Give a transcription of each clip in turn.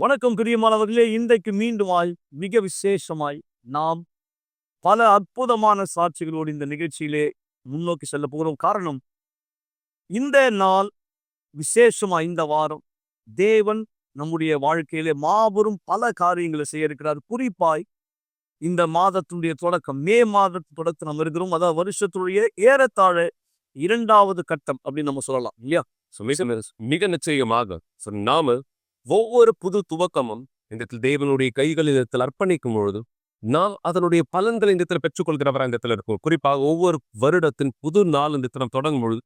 வணக்கம் பிரியமானவர்களே, இன்றைக்கு மீண்டுமாய் மிக விசேஷமாய் நாம் பல அற்புதமான சாட்சிகளோடு இந்த நிகழ்ச்சியிலே முன்னோக்கி செல்ல போகிறோம். காரணம், இந்த நாள் விசேஷமா இந்த வாரம் தேவன் நம்முடைய வாழ்க்கையிலே மாபெரும் பல காரியங்களை செய்ய இருக்கிறார். குறிப்பாய் இந்த மாதத்துடைய தொடக்கம், மே மாதத்து தொடக்கம் நம்ம இருக்கிறோம். அதாவது வருஷத்துடைய ஏறத்தாழ 2வது கட்டம் அப்படின்னு நம்ம சொல்லலாம் இல்லையா? மிக நிச்சயமாக நாம ஒவ்வொரு புது துவக்கமும் இந்த தேவனுடைய கைகளில் அர்ப்பணிக்கும் பொழுது நாம் அதனுடைய பலன்களை இந்த பெற்றுக்கொள்கிறவராக இந்த இருக்கும். குறிப்பாக ஒவ்வொரு வருடத்தின் புது நாள் இந்த தொடங்கும் பொழுது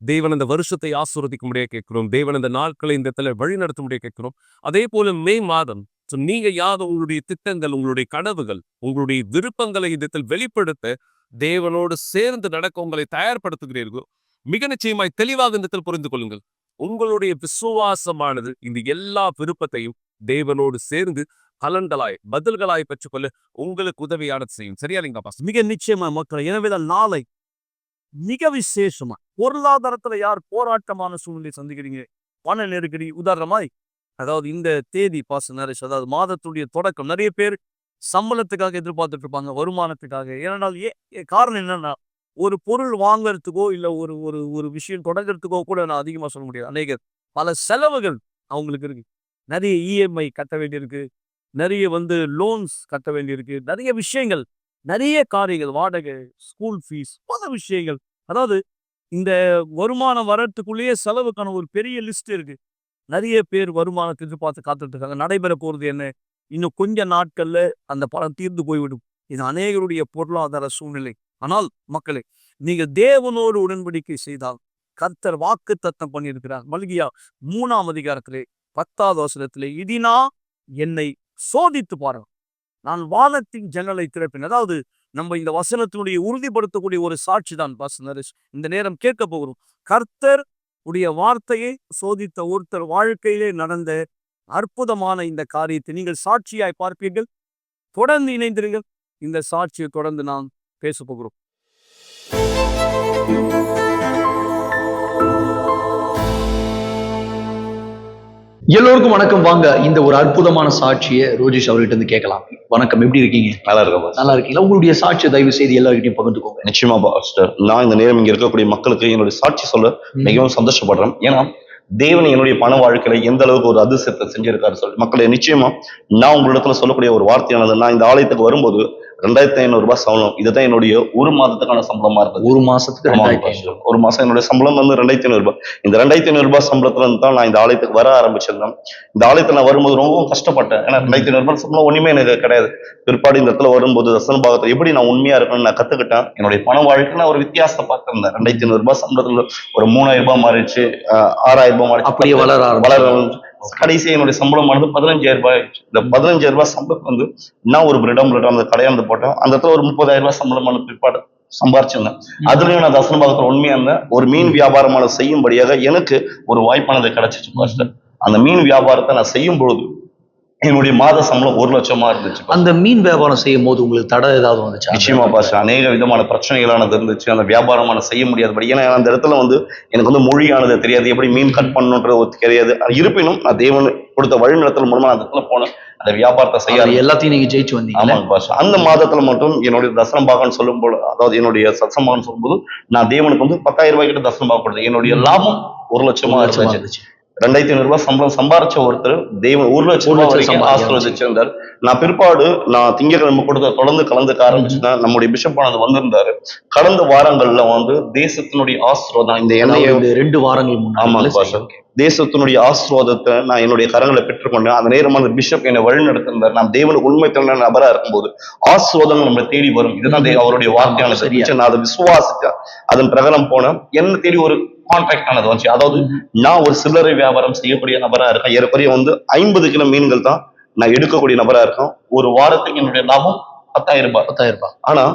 தேவன் அந்த வருஷத்தை ஆசீர்வதிக்க முடிய கேட்கிறோம். தேவன் அந்த நாட்களை இந்த வழி நடத்த முடிய கேட்கிறோம். அதே போல மே மாதம் நீங்க யார் உங்களுடைய திட்டங்கள், உங்களுடைய கனவுகள், உங்களுடைய விருப்பங்களை இந்த வெளிப்படுத்த தேவனோடு சேர்ந்து நடக்க உங்களை தயார்படுத்துகிறீர்களோ, மிக நிச்சயமாய் தெளிவாக இந்த புரிந்து கொள்ளுங்கள். உங்களுடைய விசுவாசமானது இந்த எல்லா விருப்பத்தையும் தேவனோடு சேர்ந்து பலன்களாய் பதில்களாய் பெற்றுக்கொள்ள உங்களுக்கு உதவியானது செய்யும். சரியா இல்லைங்களா? மிக நிச்சயமா மக்கள். எனவேதான் நாளை மிக விசேஷமா பொருளாதாரத்துல யார் போராட்டமான சூழ்நிலை சந்திக்கிறீங்க, பண நெருக்கடி, உதாரணமாய் அதாவது இந்த தேதி நரேஷ், அதாவது மாதத்துடைய தொடக்கம், நிறைய பேர் சம்பளத்துக்காக எதிர்பார்த்துட்டு இருப்பாங்க, வருமானத்துக்காக. ஏனென்றால் காரணம் என்னன்னா, ஒரு பொருள் வாங்கறதுக்கோ இல்ல ஒரு ஒரு ஒரு விஷயம் தொடங்குறதுக்கோ கூட நான் அதிகமா சொல்ல முடியாது. அநேகர் பல செலவுகள் அவங்களுக்கு இருக்கு. நிறைய இஎம்ஐ கட்ட வேண்டியிருக்கு, நிறைய லோன்ஸ் கட்ட வேண்டியிருக்கு, நிறைய விஷயங்கள், நிறைய காரியங்கள், வாடகை, ஸ்கூல் ஃபீஸ், பல விஷயங்கள். அதாவது இந்த வருமானம் வர்றதுக்குள்ளேயே செலவுக்கான ஒரு பெரிய லிஸ்ட் இருக்கு. நிறைய பேர் வருமானத்தை எதிர்பார்த்து காத்துட்டு இருக்காங்க. நடைபெற போறது என்ன, இன்னும் கொஞ்ச நாட்கள்ல அந்த பணம் தீர்ந்து போய்விடும். இது அநேகருடைய பொருளாதார சூழ்நிலை. ஆனால் மக்களே, நீங்க தேவனோடு உடன்படிக்கை செய்தால் கர்த்தர் வாக்கு தத்தம் பண்ணியிருக்கிறார். மல்கியா 3ஆம் அதிகாரத்திலே 10வது வசனத்திலே, இதினா என்னை சோதித்து பாருங்க, நான் வானத்தின் ஜன்னலை திறப்பேன். அதாவது நம்ம இந்த வசனத்தினுடைய உறுதிப்படுத்தக்கூடிய ஒரு சாட்சி தான் நரேஷ் இந்த நேரம் கேட்க போகிறோம். கர்த்தர் உடைய வார்த்தையை சோதித்த ஒருத்தர் வாழ்க்கையிலே நடந்த அற்புதமான இந்த காரியத்தை நீங்கள் சாட்சியாய் பார்ப்பீர்கள். தொடர்ந்து இணைந்திருங்கள். இந்த சாட்சியை தொடர்ந்து நாம் பேச போகிறோம். எல்லோருக்கும் வணக்கம். வாங்க இந்த ஒரு அற்புதமான சாட்சியை ரோஜேஷ் அவர்கிட்ட இருந்து கேட்கலாம். வணக்கம், எப்படி இருக்கீங்க? நல்லா இருக்கேன். நல்லா இருக்கீங்களா? உங்களுடைய சாட்சியை தயவு செய்து எல்லார்கிட்டையும் பகிர்ந்துக்கோங்க. நிச்சயமா பாஸ்டர், நான் இந்த நேரம் இங்க இருக்கக்கூடிய மக்களுக்கு என்னுடைய சாட்சி சொல்ல மிகவும் சந்தோஷப்படுறேன். ஏன்னா தேவன் என்னுடைய பண வாழ்க்கையில எந்த அளவுக்கு ஒரு அதிசயத்தை செஞ்சிருக்காரு சொல்லி மக்களை, நிச்சயமா நான் உங்களிடத்துல சொல்லக்கூடிய ஒரு வார்த்தையானது, நான் இந்த ஆலயத்துக்கு வரும்போது 2500 ரூபாய் சம்பளம், இதுதான் என்னுடைய ஒரு மாதத்துக்கான சம்பளமா இருந்தது. ஒரு மாசத்துக்கு 2500. ஒரு மாசம் என்னுடைய சம்பளம் 2500 ரூபாய். இந்த 2500 ரூபாய் சம்பளத்துல இருந்து தான் நான் இந்த ஆலயத்துக்கு வர ஆரம்பிச்சிருந்தேன். இந்த ஆலயத்துல நான் வரும்போது ரொம்பவும் கஷ்டப்பட்டேன். ஏன்னா 2500 ரூபாய் சம்பளம் ஒண்ணுமே எனக்கு கிடையாது. பிற்பாடு இந்த இடத்துல வரும்போது தசன பாகத்தை எப்படி நான் உண்மையா இருக்கணும்னு நான் கத்துக்கிட்டேன். என்னுடைய பண வாழ்க்கை நான் ஒரு வித்தியாசத்தை பார்த்திருந்தேன். 2500 ரூபாய் சம்பளத்துல ஒரு 3000 ரூபாய் மாறிடுச்சு, 6000 ரூபாய் மாறிடுச்சு, அப்படியே வளர கடைசி என்னுடைய சம்பளமானது 15000 ரூபாய். இந்த 15000 ரூபாய் சம்பளம் நான் ஒரு பிரிடம் அந்த கடையாந்து போட்டேன். அந்த இடத்துல ஒரு 30000 ரூபாய் சம்பளமான பிற்பாடு சம்பாரிச்சிருந்தேன். அதுலயும் நான் தசன பாகத்துல உண்மையா இருந்தேன். ஒரு மீன் வியாபாரமான செய்யும்படியாக எனக்கு ஒரு வாய்ப்பானது கிடைச்சிச்சு பாஸ்டர். அந்த மீன் வியாபாரத்தை நான் செய்யும் பொழுது என்னுடைய மாத சம்பளம் 1 லட்சமா இருந்துச்சு. அந்த மீன் வியாபாரம் செய்யும் போது உங்களுக்கு தடை ஏதாவது வந்துச்சு? நிச்சயமா பாஸ்டர், அநேக விதமான பிரச்சனைகளானது இருந்துச்சு. அந்த வியாபாரமான செய்ய முடியாதபடி, ஏன்னா அந்த இடத்துல எனக்கு மொழியானது தெரியாது, எப்படி மீன் கட் பண்ணணுன்றது தெரியாது. இருப்பினும் நான் தேவன் கொடுத்த வழிநடத்தல் மூலமா அந்த இடத்துல போனேன், அந்த வியாபாரத்தை செய்ய எல்லாத்தையும் நீங்க ஜெயிச்சு வந்தீங்க. ஆமாங்க பாஸ்டர். அந்த மாதத்துல மட்டும் என்னுடைய தசனம் பாகம்னு சொல்லும் போது, அதாவது என்னுடைய சத்சம்பாகம்னு சொல்லும்போது, நான் தேவனுக்கு 10,000 ரூபாய் கிட்ட தசனம் பாகம் கொடுத்தேன். என்னுடைய லாபம் 1 லட்சமா இருந்துச்சு. 2500 ரூபாய் சம்பளம் சம்பாரிச்ச ஒருத்தர் தேவன் 1 லட்சம் ரூபாய் வரைக்கும் ஆசீர்வதிச்சிருந்தார். நான் பிற்பாடு நான் திங்கட்கிழமை கொடுத்த தொடர்ந்து கலந்துக்க ஆரம்பிச்சுதான் நம்முடைய பிஷப் ஆனது வந்திருந்தாரு. கடந்த வாரங்கள்ல தேசத்தினுடைய ஆசீர்வாதம், இந்த எண்ணெயை 2 வாரங்கள் முன்னாடி தேசத்தினுடைய ஆசீர்வாதத்தை நான் என்னுடைய கரங்களை பெற்றுக்கொண்டேன். அந்த நேரமான பிஷப் என்னை வழி நடத்திருந்தார். நான் தேவனுக்கு உண்மை தன்ன நபரா இருக்கும்போது ஆசீர்வாதம் நம்மளை தேடி வரும். இதுதான் அவருடைய வார்த்தையானது. நான் அதை விசுவாசிச்சேன், அதன் பிரகாரம் போனேன். என்ன தேடி ஒரு கான்ட்ராக்ட் ஆனது வந்துச்சு. அதாவது நான் ஒரு சில்லறை வியாபாரம் செய்யக்கூடிய நபரா இருக்கேன். ஏறக்குறைய 50 கிலோ மீன்கள் தான் நான் எடுக்கக்கூடிய நபரா இருக்கேன். ஒரு வாரத்துக்கு என்னுடைய லாபம் 10,000 ரூபாய். ஆனா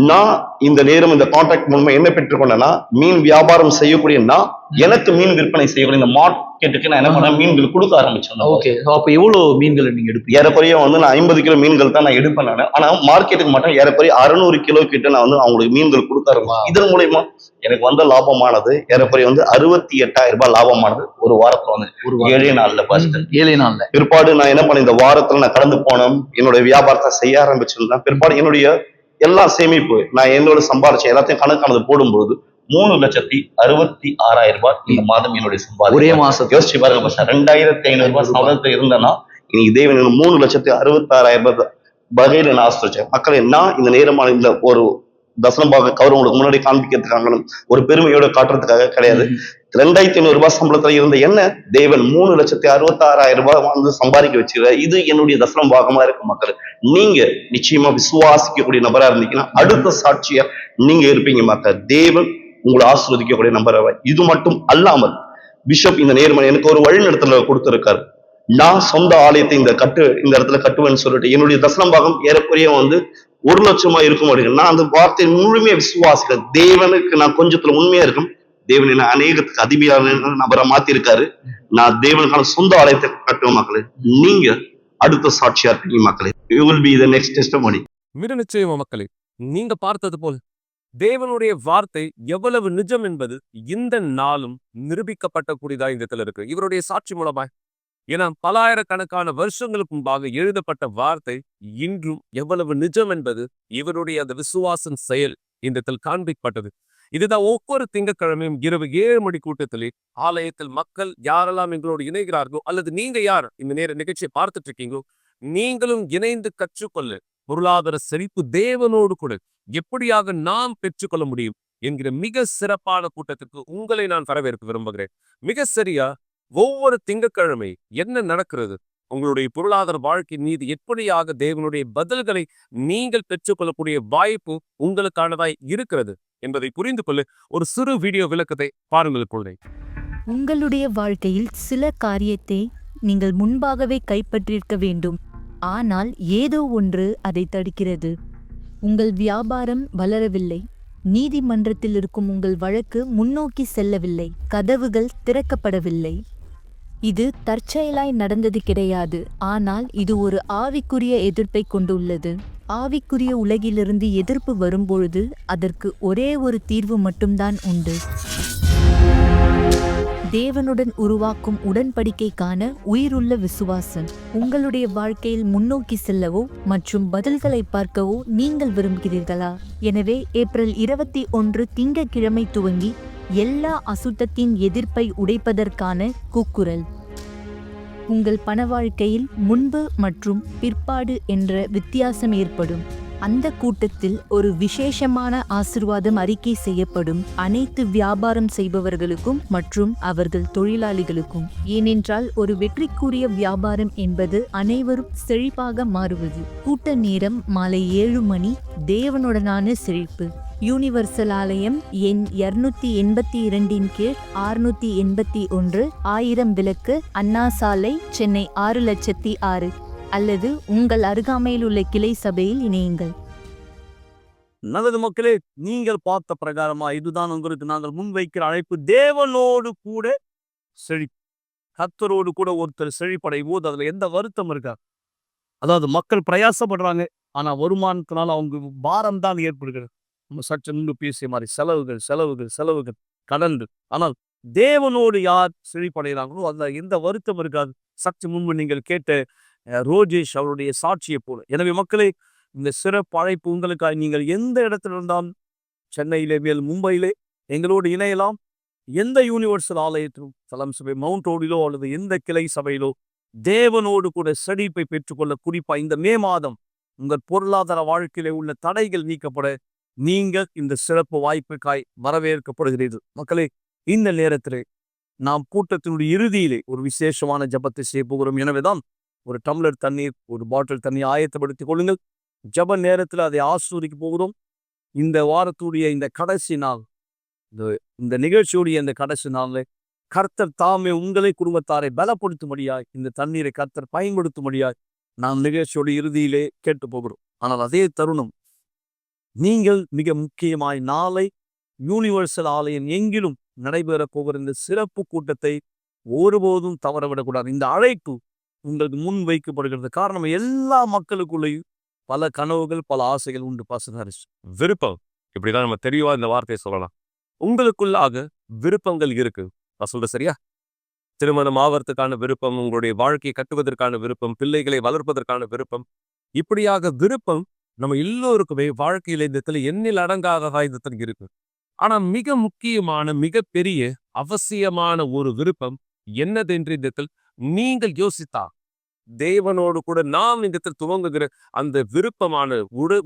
நான் இந்த நேரம் இந்த கான்ட்ராக்ட் மூலமா என்ன பெற்றுக்கொண்டேன்னா, மீன் வியாபாரம் செய்யக்கூடிய நான் எனக்கு மீன் விற்பனை செய்யக்கூடிய இந்த மார்க்கெட்டுக்கு நான் என்ன பண்ணேன், மீன்கள் கொடுக்க ஆரம்பிச்சேன். ஓகே. அப்ப எவ்வளவு மீன்களை நீங்க எடுப்பீங்க? ஏறக்குறைய வந்து நான் 50 கிலோ மீன்கள் தான் நான் எடுப்பேன் நானு. ஆனா மார்க்கெட்டுக்கு மட்டும் ஏறக்குறைய 600 கிலோ கிட்ட நான் வந்து அவங்களுக்கு மீன்கள் கொடுக்க ஆரம்பிச்சேன். இதன் மூலியமா எனக்கு வந்த லாபமானது ஏறக்குறைய வந்து 68,000 ரூபாய் லாபமானது ஒரு வாரத்துல வந்து ஒரு வாரம். 7 நாள்ல பாஸ்டர். 7 நாள்ல. பிற்பாடு நான் என்ன பண்ணேன், இந்த வாரத்துல நான் கடந்து போனேன், என்னுடைய வியாபாரத்தை செய்ய ஆரம்பிச்சிருந்தேன். பிற்பாடு என்னுடைய எல்லா சேமிப்பு நான் என்னோட சம்பாதிச்ச எல்லாத்தையும் கணக்கானது போடும்போது 3,66,000 ரூபாய் இந்த மாதம் என்னுடைய சம்பாதிப்பு. ஒரே மாசம். யோசிச்சு பாருங்க பாஸ்டர், 2,500 ரூபாய் சம்பளத்தை இருந்தேன்னா இன்னைக்கு தேவன் 3,66,000 வகையில நான் ஆசிரிச்சேன். மக்களே, நான் இந்த நேரமான இந்த ஒரு தசனம் பார்க்க கௌரவங்களுக்கு முன்னாடி காண்பிக்கிறதுக்காக ஒரு பெருமையோட காட்டுறதுக்காக கிடையாது. 2,500 ரூபாய் சம்பளத்துல இருந்த என்ன தேவன் 3,66,000 ரூபாய் வந்து சம்பாதிக்க வச்சுக்கிற. இது என்னுடைய தசனம் பாகமா இருக்கு மக்கள். நீங்க நிச்சயமா விசுவாசிக்கக்கூடிய நபரா இருந்தீங்கன்னா அடுத்த சாட்சியா நீங்க இருப்பீங்க மக்கள். தேவன் உங்களை ஆசீர்வதிக்கக்கூடிய நபராக. இது மட்டும் அல்லாமல் பிஷப் இந்த நேர்மறை எனக்கு ஒரு வழிநடத்தல கொடுத்திருக்காரு. நான் சொந்த ஆலயத்தை இந்த இடத்துல கட்டுவேன்னு சொல்லிட்டு என்னுடைய தசனம் பாகம் ஏறக்குறைய வந்து 1,00,000 இருக்கும் அப்படின்னு நான் அந்த வார்த்தையை முழுமையா விசுவாசிக்கிறேன். தேவனுக்கு நான் கொஞ்சத்துல உண்மையா இருக்கும். தேவன் என்ன அநேகத்துக்கு அதிபதியான நபரை மாத்திருக்காரு. நான் தேவனுக்கான சொந்த ஆலயத்தை கட்டுவேன் மக்களே. நீங்க அடுத்த சாட்சியா இருக்கீங்க மக்களே. You will be the next testimony. மிக நிச்சயமா மக்களே, நீங்க பார்த்தது போல் தேவனுடைய வார்த்தை எவ்வளவு நிஜம் என்பது இந்த நாளும் நிரூபிக்கப்பட்ட கூடியதா இந்த இடத்துல இருக்கு இவருடைய சாட்சி மூலமா. ஏன்னா பலாயிரக்கணக்கான வருஷங்களுக்கு முன்பாக எழுதப்பட்ட வார்த்தை இன்றும் எவ்வளவு நிஜம் என்பது இவருடைய அந்த விசுவாசன் செயல் இந்த இடத்தில் காண்பிக்கப்பட்டது. இதுதான் ஒவ்வொரு திங்கட்கிழமையும் இரவு 7 மணி கூட்டத்திலே ஆலயத்தில் மக்கள் யாரெல்லாம் எங்களோடு இணைகிறார்களோ அல்லது நீங்க யார் இந்த நேர நிகழ்ச்சியை பார்த்துட்டு இருக்கீங்களோ நீங்களும் இணைந்து கற்றுக்கொள்ள பொருளாதார செழிப்பு தேவனோடு கூட எப்படியாக நாம் பெற்றுக்கொள்ள முடியும் என்கிற மிக சிறப்பான கூட்டத்திற்கு உங்களை நான் வரவேற்க விரும்புகிறேன். மிக சரியா ஒவ்வொரு திங்கட்கிழமை என்ன நடக்கிறது, உங்களுடைய பொருளாதார வாழ்க்கை மீது எப்படியாக தேவனுடைய பதில்களை நீங்கள் பெற்றுக்கொள்ளக்கூடிய வாய்ப்பு உங்களுக்கானதாய் இருக்கிறது என்பதை புரிந்து கொள்ள ஒரு சிறு வீடியோ விளக்கத்தை பாருங்கள் கொள்கை. உங்களுடைய வாழ்க்கையில் சில காரியத்தை நீங்கள் முன்பாகவே கைப்பற்றியிருக்க வேண்டும். ஆனால் ஏதோ ஒன்று அதை தடுக்கிறது. உங்கள் வியாபாரம் வளரவில்லை. நீதிமன்றத்தில் இருக்கும் உங்கள் வழக்கு முன்னோக்கி செல்லவில்லை. கதவுகள் திறக்கப்படவில்லை. இது தற்செயலாய் நடந்தது கிடையாது. ஆனால் இது ஒரு ஆவிக்குரிய எதிர்ப்பை கொண்டுள்ளது. ஆவிக்குரிய உலகிலிருந்து எதிர்ப்பு வரும்பொழுது அதற்கு ஒரே ஒரு தீர்வு மட்டும்தான் உண்டு. தேவனுடன் உருவாக்கும் உடன்படிக்கைக்கான உயிருள்ள விசுவாசம். உங்களுடைய வாழ்க்கையில் முன்னோக்கி செல்லவோ மற்றும் பதில்களை பார்க்கவோ நீங்கள் விரும்புகிறீர்களா? எனவே ஏப்ரல் 21 திங்கட்கிழமை துவங்கி எல்லா அசுத்தத்தின் எதிர்ப்பை உடைப்பதற்கான கூக்குரல். உங்கள் பண வாழ்க்கையில் முன்பு மற்றும் பிற்பாடு என்ற வித்தியாசம் ஏற்படும். அந்த கூட்டத்தில் ஒரு விசேஷமான ஆசீர்வாதம் அறிக்கை செய்யப்படும் அனைத்து வியாபாரம் செய்பவர்களுக்கும் மற்றும் அவர்கள் தொழிலாளிகளுக்கும். ஏனென்றால் ஒரு வெற்றிக்குரிய வியாபாரம் என்பது அனைவரும் செழிப்பாக மாறுவது. கூட்ட நேரம் மாலை 7 மணி. தேவனுடனான செழிப்பு. யூனிவர்சல் ஆலயம் எண் 282 கீழ் 681 1000 விளக்கு, அண்ணா சாலை, சென்னை 6,00,006. அல்லது உங்கள் அருகாமையில் உள்ள கிளை சபையில் இணையுங்கள். நல்லது மக்களே, நீங்கள் பார்த்த பிரகாரமா இதுதான் உங்களுக்கு நாங்கள் முன்வைக்கிற அழைப்பு. தேவனோடு கூட செழிப்பு. கர்த்தரோடு கூட ஒருத்தர் செழிப்படையும் போது அதுல எந்த வருத்தம் இருக்கா? அதாவது மக்கள் பிரயாசப்படுறாங்க, ஆனா வருமானத்தினால அவங்க பாரம் தான் ஏற்படுகிறது. நம்ம சற்று முன்பு பேசிய மாதிரி செலவுகள் செலவுகள் செலவுகள் கடந்து. ஆனால் தேவனோடு யார் செழிப்படைகிறாங்களோ அதுல எந்த வருத்தம் இருக்காது. சற்று முன்பு நீங்கள் கேட்ட ரோஜேஷ் அவருடைய சாட்சியை போல. எனவே மக்களே, இந்த சிறப்பு அழைப்பு உங்களுக்காக. நீங்கள் எந்த இடத்துல இருந்தாலும் சென்னையிலே மேல் மும்பையிலே எங்களோடு இணையலாம். எந்த யூனிவர்சல் ஆலயத்திலும் சலம் சபை மவுண்ட் ரோடிலோ அல்லது எந்த கிளை சபையிலோ தேவனோடு கூட செழிப்பை பெற்றுக்கொள்ள, குறிப்பா இந்த மே மாதம் உங்கள் பொருளாதார வாழ்க்கையிலே உள்ள தடைகள் நீக்கப்பட நீங்கள் இந்த சிறப்பு வாய்ப்புக்காய் வரவேற்கப்படுகிறீர்கள். மக்களே, இந்த நேரத்திலே நாம் கூட்டத்தினுடைய இறுதியிலே ஒரு விசேஷமான ஜபத்தை செய்ய போகிறோம். எனவேதான் ஒரு டம்ளர் தண்ணீர், ஒரு பாட்டில் தண்ணீர் ஆயத்தப்படுத்திக் கொள்ளுங்கள். ஜப நேரத்தில் அதை ஆசீர்வதிக்க போகிறோம். இந்த வாரத்துடைய இந்த கடைசி நாள், இந்த நிகழ்ச்சியுடைய இந்த கடைசி நாளில் கர்த்தர் தாமே உங்களை குடும்பத்தாரை பலப்படுத்தும்படியாய் இந்த தண்ணீரை கர்த்தர் பயன்படுத்தும்படியாய் நாம் நிகழ்ச்சியோட இறுதியிலே கேட்டு போகிறோம். ஆனால் அதே தருணம் நீங்கள் மிக முக்கியமாய் நாளை யூனிவர்சல் ஆலயம் எங்கிலும் நடைபெறப் போகிற இந்த சிறப்பு கூட்டத்தை ஒருபோதும் தவறவிடக்கூடாது. இந்த அழைப்பு உங்களுக்கு முன் வைக்கப்படுகிறது. காரணம், எல்லா மக்களுக்குள்ளேயும் பல கனவுகள், பல ஆசைகள் உண்டு. Pastor Harris. விருப்பம், இப்படிதான் நம்ம தெளிவா இந்த வார்த்தையை சொல்லலாம். உங்களுக்குள்ளாக விருப்பங்கள் இருக்கு. நான் சொல்றது சரியா? திருமணம் ஆவறதுக்கான விருப்பம், உங்களுடைய வாழ்க்கையை கட்டுவதற்கான விருப்பம், பிள்ளைகளை வளர்ப்பதற்கான விருப்பம், இப்படியாக விருப்பம் நம்ம எல்லோருக்குமே வாழ்க்கையில இந்த இடத்துல எண்ணில் அடங்காததா இந்த இடத்துல இருக்கு. ஆனா மிக முக்கியமான, மிகப்பெரிய, அவசியமான ஒரு விருப்பம் என்னதென்று இந்த இடத்தில் நீங்கள் யோசித்தா, தேவனோடு கூட நாம் இந்த இடத்தில் துவங்குகிற அந்த விருப்பமான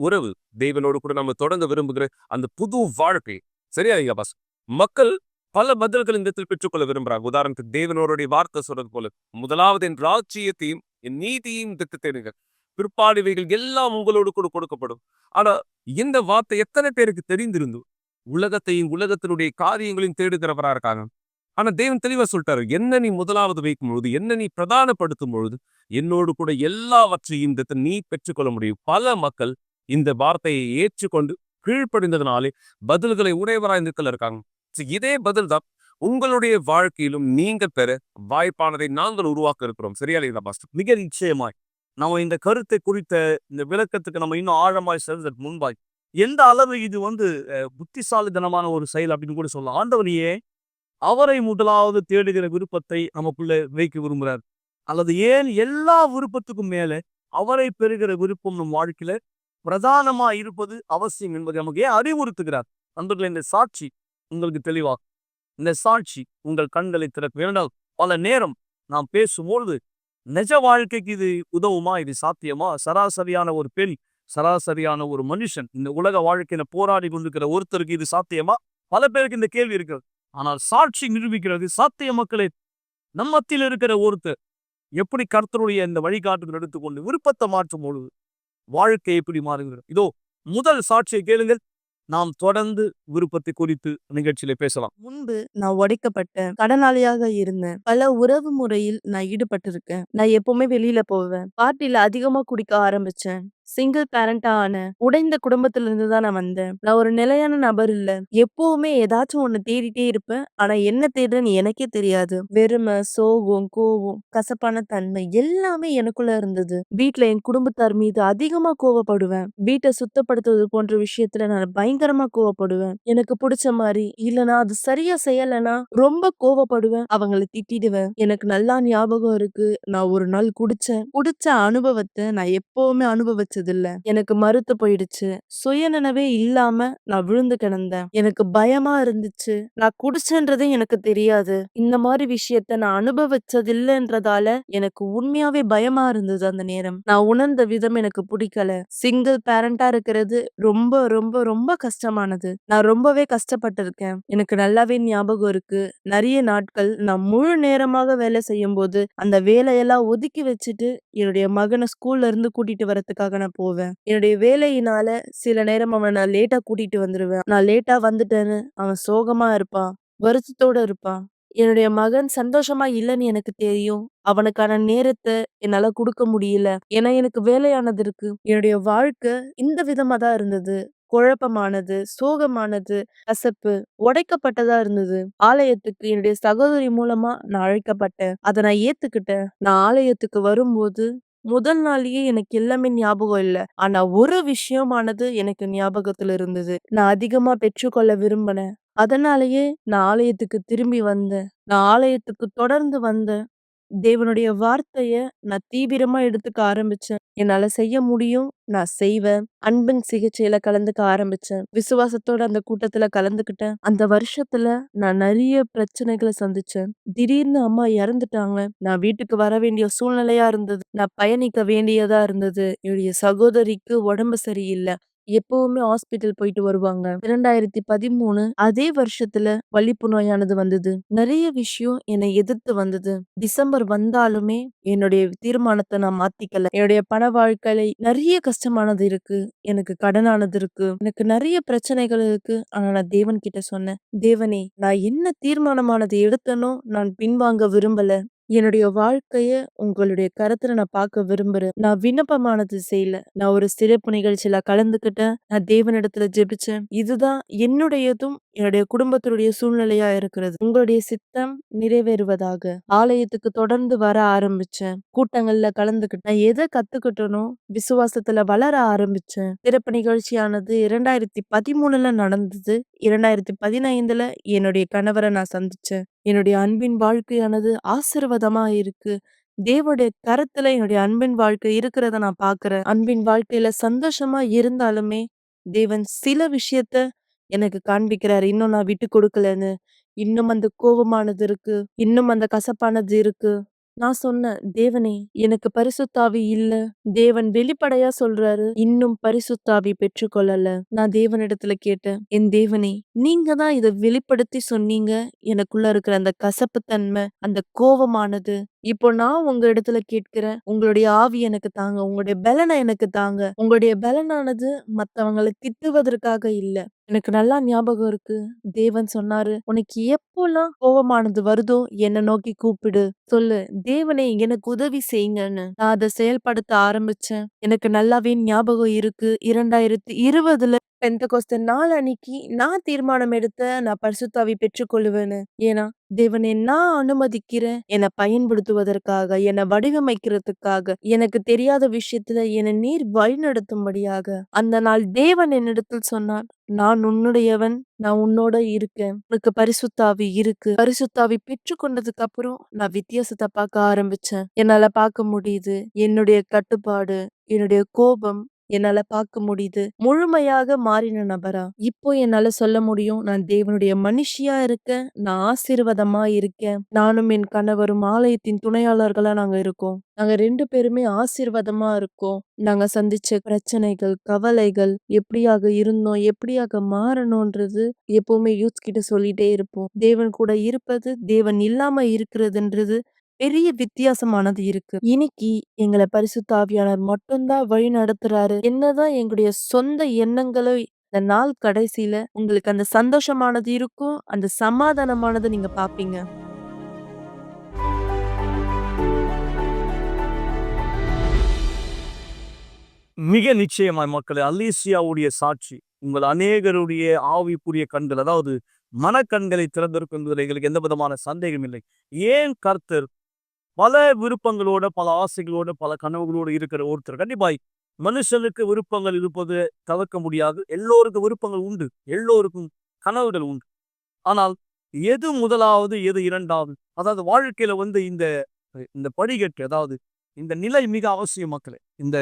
உறவு, தேவனோடு கூட நம்ம தொடங்க விரும்புகிற அந்த புது வாழ்க்கை, சரியா இல்லையா பாஸ்? மக்கள் பல பதில்கள் இந்த இடத்தில் பெற்றுக்கொள்ள விரும்புறாங்க. உதாரணத்துக்கு தேவனோருடைய வார்த்தை சொல்றது போல, முதலாவது என் ராஜ்யத்தையும் என் நீதியையும் திட்டத்தேடுங்க, பிற்பாடுவைகள் எல்லாம் உங்களோடு கூட கொடுக்கப்படும். ஆனா இந்த வார்த்தை எத்தனை பேருக்கு தெரிந்திருந்தோம்? உலகத்தையும் உலகத்தினுடைய காரியங்களையும் தேடுகிறவரா இருக்காங்க. ஆனா தேவன் தெளிவா சொல்லிட்டாரு, என்ன நீ முதலாவது வைக்கும் பொழுது, என்ன நீ பிரதானப்படுத்தும் பொழுது, என்னோடு கூட எல்லாவற்றையும் நீ பெற்றுக்கொள்ள முடியும். பல மக்கள் இந்த வார்த்தையை ஏற்றுக்கொண்டு கீழ்ப்படிந்ததுனாலே பதில்களை உடையவராய் இந்த இடத்துல இருக்காங்க. இதே பதில் தான் உங்களுடைய வாழ்க்கையிலும் நீங்க பெற வாய்ப்பானதை நாங்கள் உருவாக்க இருக்கிறோம். சரியா இல்லையா பாஸ்டர்? மிக நிச்சயமாய் நம்ம இந்த கருத்தை குறித்த இந்த விளக்கத்துக்கு நம்ம இன்னும் ஆழமாய் செல்வதற்கு முன்பாய், எந்த அளவு இது புத்திசாலித்தனமான ஒரு செயல் அப்படின்னு கூட சொல்லலாம். ஆண்டவரையே அவரை முதலாவது தேடுகிற விருப்பத்தை நமக்குள்ள வைக்க விரும்புகிறார். அல்லது ஏன் எல்லா விருப்பத்துக்கும் மேல அவரை பெறுகிற விருப்பம் நம் வாழ்க்கையில பிரதானமா இருப்பது அவசியம் என்பதை நமக்கு ஏன் அறிவுறுத்துகிறார்? நண்பர்களே, இந்த சாட்சி உங்களுக்கு தெளிவா, இந்த சாட்சி உங்கள் கண்களை திறக்க வேண்டாம். பல நேரம் நாம் பேசும்பொழுது நிஜ வாழ்க்கைக்கு இது உதவுமா? இது சாத்தியமா? சராசரியான ஒரு பெண், சராசரியான ஒரு மனுஷன், இந்த உலக வாழ்க்கையில போராடி கொண்டிருக்கிற ஒருத்தருக்கு இது சாத்தியமா? பல பேருக்கு இந்த கேள்வி இருக்கிறது. ஆனால் சாட்சி நிரூபிக்கிறது சாத்திய. மக்களே, நம்மத்தில் இருக்கிற ஒருத்தர் எப்படி கர்த்தருடைய இந்த வழிகாட்டுதல் எடுத்துக்கொண்டு விருப்பத்தை மாற்றும் பொழுது வாழ்க்கை எப்படி மாறுகிறது? இதோ முதல் சாட்சியை கேளுங்கள். நாம் தொடர்ந்து விருப்பத்தை குறித்து நிகழ்ச்சியில பேசலாம். முன்பு நான் உடைக்கப்பட்ட கடனாளியாக இருந்தேன். பல உறவு முறையில் நான் ஈடுபட்டிருக்கேன். நான் எப்பவுமே வெளியில போவேன். பார்ட்டில அதிகமா குடிக்க ஆரம்பிச்சேன். சிங்கிள் பேரண்டா ஆனேன். உடைந்த குடும்பத்துல இருந்து தான் நான் வந்தேன். நான் ஒரு நிலையான நபர் இல்ல. எப்பவுமே ஏதாச்சும் ஒண்ணு தேடிட்டே இருப்பேன். ஆனா என்ன தேடுறேன்னு எனக்கே தெரியாது. வெறுமை, சோகம், கோவம், கசப்பான தன்மை எல்லாமே எனக்குள்ள இருந்தது. வீட்ல என் குடும்பத்தார் மீது அதிகமா கோவப்படுவேன். வீட்டை சுத்தப்படுத்துவது போன்ற விஷயத்துல நான் பயங்கரமா கோவப்படுவேன். எனக்கு பிடிச்ச மாதிரி இல்லனா அது சரியா செய்யலனா ரொம்ப கோவப்படுவேன். அவங்களை திட்டிடுவேன். எனக்கு நல்லா ஞாபகம் இருக்கு. நான் ஒரு நாள் குடிச்ச அனுபவத்தை நான் எப்பவுமே அனுபவிச்சது இல்ல. எனக்கு மறுத்து போயிடுச்சு. சுயநினைவே இல்லாம நான் விழுந்து கிடந்தேன். எனக்கு பயமா இருந்துச்சு. நான் குடிச்சேன்றதே எனக்கு தெரியாது. இந்த மாதிரி விஷயத்த நான் அனுபவிச்சது இல்லைன்றதால எனக்கு உண்மையாவே பயமா இருந்தது. அந்த நேரம் நான் உணர்ந்த விதம் எனக்கு பிடிக்கல. சிங்கிள் பேரண்டா இருக்கிறது ரொம்ப ரொம்ப ரொம்ப கஷ்டமானது. நான் ரொம்பவே கஷ்டப்பட்டிருக்கேன். எனக்கு நல்லாவே ஞாபகம் இருக்கு. நிறைய நாட்கள் நான் முழு நேரமாக வேலை செய்யும் போது அந்த வேலையெல்லாம் ஒதுக்கி வச்சுட்டு என்னுடைய மகனை ஸ்கூல்ல இருந்து கூட்டிட்டு வரதுக்காக நான் போவேன். என்னுடைய வேலையினால சில நேரம் அவனை நான் லேட்டா கூட்டிட்டு வந்துருவேன். நான் லேட்டா வந்துட்டேன்னு அவன் சோகமா இருப்பான், வருத்தத்தோட இருப்பான். என்னுடைய மகன் சந்தோஷமா இல்லைன்னு எனக்கு தெரியும். அவனுக்கான நேரத்தை என்னால கொடுக்க முடியல. ஏன்னா எனக்கு வேலையானது இருக்கு. என்னுடைய வாழ்க்கை இந்த விதமா தான் இருந்தது. குழப்பமானது, சோகமானது, கசப்பு, உடைக்கப்பட்டதா இருந்தது. ஆலயத்துக்கு என்னுடைய சகோதரி மூலமா நான் அழைக்கப்பட்டேன். அதை நான் ஏத்துக்கிட்டேன். நான் ஆலயத்துக்கு வரும்போது முதல் நாள்லயே எனக்கு எல்லாமே ஞாபகம் இல்ல. ஆனா ஒரு விஷயமானது எனக்கு ஞாபகத்துல இருந்தது. நான் அதிகமா பெற்றுக்கொள்ள விரும்பினேன். அதனாலயே நான் ஆலயத்துக்கு திரும்பி வந்தேன். நான் ஆலயத்துக்கு தொடர்ந்து வந்தேன். தேவனுடைய வார்த்தைய நான் தீவிரமா எடுத்துக்க ஆரம்பிச்சேன். என்னால செய்ய முடியும். நான் செய்வேன். அன்பின் சிகிச்சையில கலந்துக்க ஆரம்பிச்சேன். விசுவாசத்தோட அந்த கூட்டத்துல கலந்துக்கிட்டேன். அந்த வருஷத்துல நான் நிறைய பிரச்சனைகளை சந்திச்சேன். திடீர்னு அம்மா இறந்துட்டாங்க. நான் வீட்டுக்கு வர வேண்டிய சூழ்நிலையா இருந்தது. நான் பயணிக்க வேண்டியதா இருந்தது. என்னுடைய சகோதரிக்கு உடம்பு சரியில்லை. எப்பவுமே ஹாஸ்பிட்டல் போயிட்டு வருவாங்க. 2013 அதே வருஷத்துல வலிப்பு நோயானது வந்தது. நிறைய விஷயம் என்னை எதிர்த்து வந்தது. டிசம்பர் வந்தாலுமே என்னுடைய தீர்மானத்தை நான் மாத்திக்கல. என்னுடைய பண வாழ்க்கையில நிறைய கஷ்டமானது இருக்கு. எனக்கு கடனானது இருக்கு. எனக்கு நிறைய பிரச்சனைகள் இருக்கு. ஆனா நான் தேவன் கிட்ட சொன்னேன், தேவனே, நான் என்ன தீர்மானமானது எடுத்தனோ நான் பின்வாங்க விரும்பல. என்னுடைய வாழ்க்கைய உங்களுடைய கரத்துல நான் பார்க்க விரும்புறேன். நான் விண்ணப்பமானது செய்யல. நான் ஒரு சிறப்பு நிகழ்ச்சியில கலந்துக்கிட்டேன். நான் தேவனிடத்துல ஜெபிச்சேன். இதுதான் என்னுடையதும், என்னுடைய குடும்பத்தினுடைய சூழ்நிலையா இருக்கிறது. உங்களுடைய சித்தம் நிறைவேறுவதாக. ஆலயத்துக்கு தொடர்ந்து வர ஆரம்பிச்சேன். கூட்டங்கள்ல கலந்துக்கிட்டேன். நான் எத கத்துக்கிட்டனோ, விசுவாசத்துல வளர ஆரம்பிச்சேன். சிறப்பு நிகழ்ச்சியானது 2013ல நடந்தது. 2015ல என்னுடைய கணவர நான் சந்திச்சேன். என்னுடைய அன்பின் வாழ்க்கையானது ஆசீர்வாதமா இருக்கு. தேவனுடைய கரத்துல என்னுடைய அன்பின் வாழ்க்கை இருக்கிறத நான் பார்க்கிறேன். அன்பின் வாழ்க்கையில சந்தோஷமா இருந்தாலுமே, தேவன் சில விஷயத்த எனக்கு காண்பிக்கிறாரு. இன்னும் நான் விட்டு கொடுக்கலன்னு. இன்னும் அந்த கோபமானது இருக்கு. இன்னும் அந்த கசப்பானது இருக்கு. நான் சொன்னேன், தேவனே எனக்கு பரிசுத்த ஆவி இல்ல. தேவன் வெளிப்படையா சொல்றாரு, இன்னும் பரிசுத்த ஆவி பெற்றுக்கொள்ளல. நான் தேவனிடத்துல கேட்டேன், என் தேவனே நீங்க தான் இத வெளிப்படுத்தி சொன்னீங்க. எனக்குள்ள இருக்கிற அந்த கசப்பு தன்மை, அந்த கோவமானது. இப்போ நான் உங்க இடத்துல கேட்கிறேன், உங்களுடைய ஆவி எனக்கு தாங்க. உங்களுடைய பெலனை எனக்கு தாங்க. உங்களுடைய பெலனானது மத்தவங்கள திட்டுவதற்காக இல்ல. எனக்கு நல்லா ஞாபகம் இருக்கு. தேவன் சொன்னாரு, உனக்கு எப்போலாம் கோவமானது வருதோ என்ன நோக்கி கூப்பிடு. சொல்லு, தேவனே எனக்கு உதவி செய்யுங்கன்னு. நான் அத செயல்படுத்த ஆரம்பிச்சேன். எனக்கு நல்லாவே ஞாபகம் இருக்கு. 2020ல பெந்தெகோஸ்து நாள் அன்னைக்கு நான் தீர்மானம் எடுத்தேன், நான் பரிசுத்த ஆவி பெற்றுக்கொள்ளுவேன்னு. ஏன்னா, தேவனே நான் அனுமதிக்கிறேன். என்னை பயன்படுத்துவதற்காக, என்னை வடிவமைக்கிறதுக்காக, எனக்கு தெரியாத விஷயத்துல என்னை நீர் வழிநடத்தும்படியாக. அந்த நாள் தேவன் என்னிடத்தில் சொன்னார், நான் உன்னுடையவன். நான் உன்னோட இருக்கேன். உனக்கு பரிசுத்த ஆவி இருக்கு. பரிசுத்த ஆவி பெற்றுக்கொண்டதுக்கு அப்புறம் நான் வித்தியாசத்தை பார்க்க ஆரம்பிச்சேன். என்னால பார்க்க முடியுது. என்னுடைய கட்டுப்பாடு, என்னுடைய கோபம் என்னால பார்க்க முடியுது. முழுமையாக மாறின நபரா. இப்போ என்னால சொல்ல முடியும், நான் தேவனுடைய மனுஷியா இருக்கேன். நான் ஆசீர்வாதமா இருக்கேன். நானும் என் கணவரும் ஆலயத்தின் துணையாளர்களா நாங்க இருக்கோம். நாங்க 2 பேருமே ஆசீர்வாதமா இருக்கோம். நாங்க சந்திச்ச பிரச்சனைகள், கவலைகள், எப்படியாக இருந்தோம், எப்படியாக மாறணும்ன்றது எப்பவுமே யூத் கிட்ட சொல்லிட்டே இருப்போம். தேவன் கூட இருப்பது, தேவன் இல்லாம இருக்கிறதுன்றது பெரிய வித்தியாசமானது இருக்கு. இன்னைக்கு எங்களை பரிசுத்த ஆவியானவர் மட்டும்தான் வழி நடத்துறாரு. என்னதான் எங்களுடைய சொந்த எண்ணங்களை இந்த நாள் கடைசியில உங்களுக்கு அந்த சந்தோஷமானது இருக்கும். அந்த சமாதானமானது நீங்க பாப்பீங்க. மிக நிச்சயமாய் மக்களே, அலீசியாவுடைய சாட்சி உங்கள் அநேகருடைய ஆவிக்குரிய கண்கள், அதாவது மனக்கண்களை திறந்திருக்கும் என்பதில் எங்களுக்கு எந்த விதமான சந்தேகம் இல்லை. ஏன் கர்த்தர் பல விருப்பங்களோட, பல ஆசைகளோட, பல கனவுகளோடு இருக்கிற ஒருத்தர் கண்டிப்பாய் மனுஷனுக்கு விருப்பங்கள் இருப்பது தவிர்க்க முடியாது. எல்லோருக்கும் விருப்பங்கள் உண்டு, எல்லோருக்கும் கனவுகள் உண்டு. ஆனால் எது முதலாவது, எது இரண்டாவது, அதாவது வாழ்க்கையில இந்த இந்த படிக்கட்டு, அதாவது இந்த நிலை மிக அவசியம் மக்களே. இந்த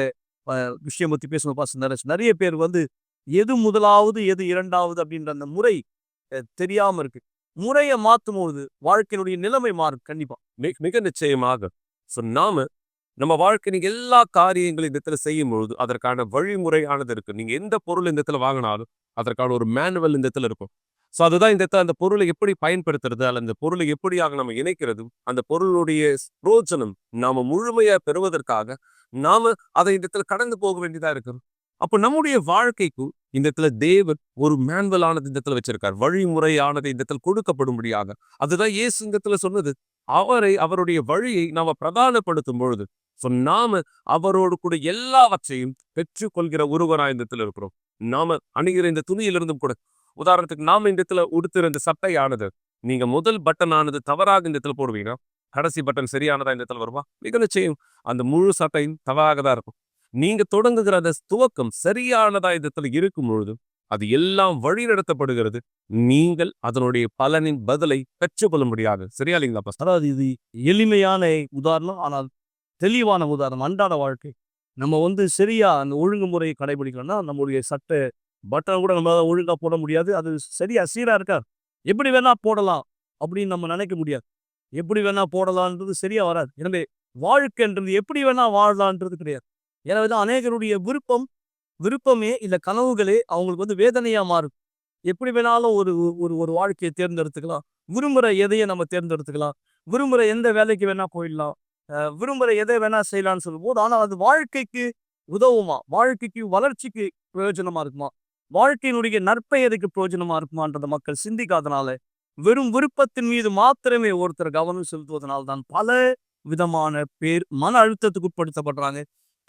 விஷயம் பத்தி பேசணும் பாஸ். நிறைய பேர் எது முதலாவது, எது இரண்டாவது அப்படின்ற அந்த முறை தெரியாம இருக்கு. முறையை மாற்றும் போது வாழ்க்கையினுடைய நிலைமை மாறும் கண்டிப்பா. மிக நிச்சயமாக. நாம நம்ம வாழ்க்கையின் எல்லா காரியங்களும் இந்த இடத்துல செய்யும் பொழுது அதற்கான வழிமுறையானது இருக்கு. நீங்க எந்த பொருள் இந்த இடத்துல வாங்கினாலும் அதற்கான ஒரு மேனுவல் இந்த இடத்துல இருக்கும். அதுதான் இந்த இடத்துல அந்த பொருளை எப்படி பயன்படுத்துறது, அல்ல அந்த பொருளை எப்படியாக நம்ம இணைக்கிறது, அந்த பொருளுடைய பிரோஜனம் நாம முழுமையா பெறுவதற்காக நாம அதை இந்த இடத்துல கடந்து போக வேண்டியதா இருக்கு. அப்போ நம்முடைய வாழ்க்கைக்கு இந்த இடத்துல தேவன் ஒரு மேனுவல் ஆனது இந்த இடத்துல வச்சிருக்கார். வழிமுறையானது இந்த இடத்துல கொடுக்கப்படும்படியாக. அதுதான் இயேசு இந்த இடத்துல சொன்னது. அவருடைய வழியை நாம பிரதானப்படுத்தும் பொழுது நாம அவரோடு கூட எல்லாவற்றையும் பெற்றுக்கொள்கிற ஒருவராய் இந்த இடத்துல இருக்கிறோம். நாம அணிகிற இந்த துணியிலிருந்தும் கூட, உதாரணத்துக்கு நாம இந்த இடத்துல உடுத்துற இந்த சட்டையானது, நீங்க முதல் பட்டன் ஆனது தவறாக இந்த இடத்துல போடுவீங்க, கடைசி பட்டன் சரியானதா இந்த இடத்துல வருமா? மிக நிச்சயம் அந்த முழு சட்டையும் தவறாக தான் இருக்கும். நீங்க தொடங்குகிற அந்த துவக்கம் சரியானதா இந்த இடத்துல இருக்கும் பொழுது அது எல்லாம் வழி நடத்தப்படுகிறது. நீங்கள் அதனுடைய பலனின் பதிலை பெற்றுக்கொள்ள முடியாது. சரியா இல்லைங்களா? அதாவது இது எளிமையான உதாரணம், ஆனால் தெளிவான உதாரணம். அன்றாட வாழ்க்கை நம்ம சரியா அந்த ஒழுங்குமுறையை கடைபிடிக்கணும்னா நம்முடைய சட்டை பட்டன் கூட நம்மளால ஒழுங்கா போட முடியாது. அது சரியா சீரா இருக்கா, எப்படி வேணா போடலாம் அப்படின்னு நம்ம நினைக்க முடியாது. எப்படி வேணா போடலான்றது சரியா வராது. எனவே வாழ்க்கைன்றது எப்படி வேணா வாழலான்றது கிடையாது. எனவேதான் அநேகருடைய விருப்பமே இல்ல கனவுகளே அவங்களுக்கு வேதனையா மாறும். எப்படி வேணாலும் ஒரு ஒரு ஒரு வாழ்க்கையை தேர்ந்தெடுத்துக்கலாம். விரும்புகிற எதையும் நம்ம தேர்ந்தெடுத்துக்கலாம். விரும்புகிற எந்த வேலைக்கு வேணா போயிடலாம். விரும்புகிற எதை வேணா செய்யலாம்னு சொல்லும் போது, ஆனால் அது வாழ்க்கைக்கு உதவுமா, வாழ்க்கைக்கு வளர்ச்சிக்கு பிரயோஜனமா இருக்குமா, வாழ்க்கையினுடைய நற்பெயருக்கு பிரயோஜனமா இருக்குமான்றத மக்கள் சிந்திக்காதனால வெறும் விருப்பத்தின் மீது மாத்திரமே ஒருத்தர் கவனம் செலுத்துவதனால் தான் பல விதமான பேர் மன அழுத்தத்துக்கு உட்படுத்தப்படுறாங்க,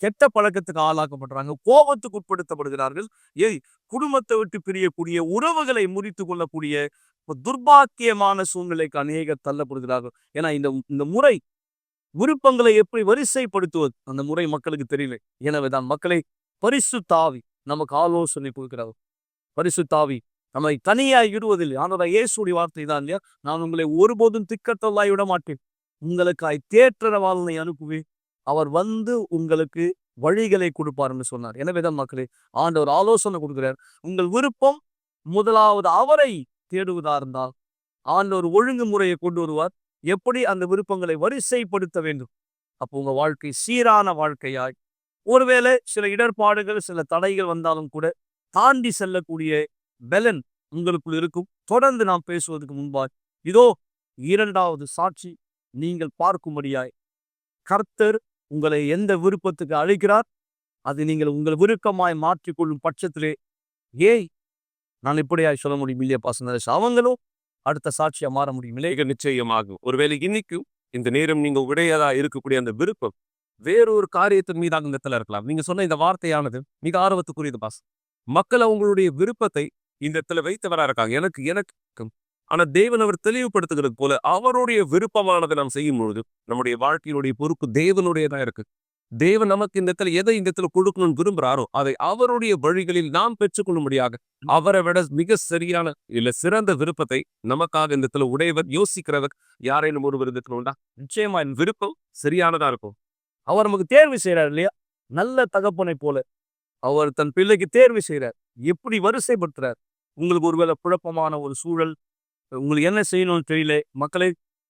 கெட்ட பழக்கத்துக்கு ஆளாக்கப்படுறாங்க, கோபத்துக்கு உட்படுத்தப்படுகிறார்கள். ஏய், குடும்பத்தை விட்டு பிரியக்கூடிய, உறவுகளை முறித்து கொள்ளக்கூடிய துர்பாக்கியமான சூழ்நிலைக்கு அநேகர் தள்ளப்படுகிறார்கள். ஏன்னா இந்த இந்த முறை விருப்பங்களை எப்படி வரிசைப்படுத்துவது அந்த முறை மக்களுக்கு தெரியல. எனவேதான் மக்களை பரிசுத்த ஆவி நமக்கு ஆலோசனை கொடுக்கிறார். பரிசுத்த ஆவி நம்மை தனியாய் விடுவதில்லை. ஆனதா இயேசுடைய வார்த்தை தான் இல்லையா, நான் உங்களை ஒருபோதும் திக்கற்றவர்களாய் விட மாட்டேன், உங்களுக்காய் தேற்றரவாளனை அனுப்புவேன், அவர் வந்து உங்களுக்கு வழிகளை கொடுப்பார்னு சொன்னார். எனவேதான் மக்களே ஆண்டவர் ஆலோசனை கொடுக்கிறார். உங்கள் விருப்பம் முதலாவது அவரை தேடுவதா இருந்தால் ஆண்டவர் ஒழுங்குமுறையை கொண்டு வருவார், எப்படி அந்த விருப்பங்களை வரிசைப்படுத்த வேண்டும். அப்போ உங்க வாழ்க்கை சீரான வாழ்க்கையாய், ஒருவேளை சில இடர்பாடுகள் சில தடைகள் வந்தாலும் கூட தாண்டி செல்லக்கூடிய பலன் உங்களுக்குள் இருக்கும். தொடர்ந்து நாம் பேசுவதற்கு முன்பாய் இதோ இரண்டாவது சாட்சி நீங்கள் பார்க்கும்படியாய் கர்த்தர் உங்களை எந்த விருப்பத்துக்கு அழைக்கிறார், அது நீங்கள் உங்கள் விருப்பமாய் மாற்றிக்கொள்ளும் பட்சத்திலே, ஏய் நான் இப்படியாய் சொல்ல முடியும் இல்லையா பாசனரேஷ், அவங்களும் அடுத்த சாட்சியா மாற முடியும் இல்லையா? மிக நிச்சயமாகும். ஒருவேளை இன்னைக்கும் இந்த நேரம் நீங்க உடையதா இருக்கக்கூடிய அந்த விருப்பம் வேறொரு காரியத்தின் மீதாக இந்த இடத்துல இருக்கலாம். நீங்க சொன்ன இந்த வார்த்தையானது மிக ஆர்வத்துக்குரியது பாஸ். மக்கள் அவங்களுடைய விருப்பத்தை இந்த இடத்துல வைத்தவரா இருக்காங்க, எனக்கு எனக்கு ஆனா தேவன் அவர் தெளிவுபடுத்துகிறது போல அவருடைய விருப்பமானதை நாம் செய்யும் பொழுது நம்முடைய வாழ்க்கையினுடைய பொறுப்பு தேவனுடையதா இருக்கு. தேவன் நமக்கு இந்த இடத்துல எதை இந்த இடத்துல கொடுக்கணும்னு விரும்புறாரோ அதை அவருடைய வழிகளில் நாம் பெற்றுக்கொள்ளும்படியாக அவரை விட மிக சரியான இல்ல சிறந்த விருப்பத்தை நமக்காக இந்த இடத்துல உடையவர் யோசிக்கிறவர் யாரேனும் ஒருவர் இடத்துல உண்டா? நிச்சயமா என் விருப்பம் சரியானதா இருக்கும். அவர் நமக்கு தேர்வு செய்யறார் இல்லையா, நல்ல தகப்பனை போல அவர் தன் பிள்ளைக்கு தேர்வு செய்யறார், எப்படி வரிசைப்படுத்துறார். உங்களுக்கு ஒருவேளை குழப்பமான ஒரு சூழல், உங்களுக்கு என்ன செய்யணும்னு தெரியல மக்களை,